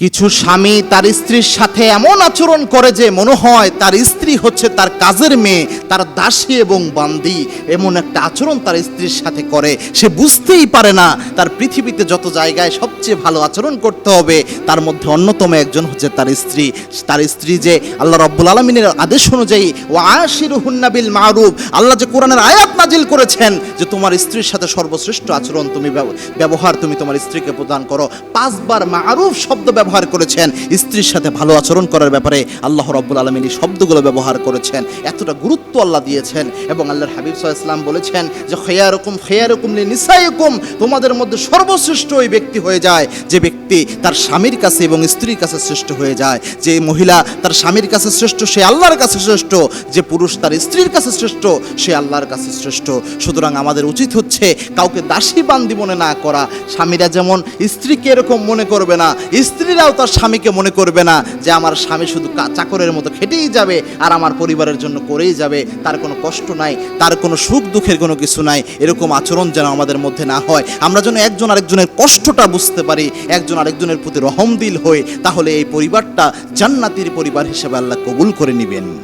কিছু স্বামী তার স্ত্রীর সাথে এমন আচরণ করে যে মনে হয় তার স্ত্রী হচ্ছে তার কাজের মেয়ে, তার দাসী এবং বান্দি। এমন একটা আচরণ তার স্ত্রীর সাথে করে, সে বুঝতেই পারে না তার পৃথিবীতে যত জায়গায় সবচেয়ে ভালো আচরণ করতে হবে তার মধ্যে অন্যতম একজন হচ্ছে তার স্ত্রী। তার স্ত্রী যে আল্লাহ রাব্বুল আলামিনের আদেশ অনুযায়ী ওয়া আশিরুহুন্না বিল মারুফ, আল্লাহ যে কোরআনের আয়াত নাজিল করেছেন যে তোমার স্ত্রীর সাথে সর্বশ্রেষ্ঠ আচরণ তুমি ব্যবহার তুমি তোমার স্ত্রীকে প্রদান করো। 5 বার মারুফ শব্দ ব্যবহার করেছেন স্ত্রীর সাথে ভালো আচরণ করার ব্যাপারে। আল্লাহ রাব্বুল আলামিন এই শব্দগুলো ব্যবহার করেছেন, এতটা গুরুত্ব আল্লাহ দিয়েছেন। এবং আল্লাহর হাবিব সাল্লাল্লাহু আলাইহি ওয়াসাল্লাম বলেছেন যে খায়রুকুম লিনিসাইকুম, তোমাদের মধ্যে সর্বশ্রেষ্ঠ ওই ব্যক্তি হয়ে যায় যে ব্যক্তি তার স্বামীর কাছে এবং স্ত্রীর কাছে শ্রেষ্ঠ হয়ে যায়। যে মহিলা তার স্বামীর কাছে শ্রেষ্ঠ সে আল্লাহর কাছে শ্রেষ্ঠ, যে পুরুষ তার স্ত্রীর কাছে শ্রেষ্ঠ সে আল্লাহর কাছে শ্রেষ্ঠ। সুতরাং আমাদের উচিত হচ্ছে কাউকে দাসী বান্দি মনে না করা। স্বামীরা যেমন স্ত্রীকে এরকম মনে করবে না, স্ত্রীরাও তার স্বামীকে মনে করবে না যে আমার স্বামী শুধু চাকরের মতো খেটেই যাবে আর আমার পরিবারের জন্য করেই যাবে, তার কোনো কষ্ট নাই, তার কোনো সুখ দুঃখের কোনো কিছু নাই। এরকম আচরণ যেন আমাদের মধ্যে না হয়। আমরা যেন একজন আরেকজনের কষ্টটা বুঝতে পারি, একজন আরেকজনের প্রতি রহমদিল হই, তাহলে এই পরিবারটা জান্নাতের পরিবার হিসেবে আল্লাহ কবুল করে নেবেন।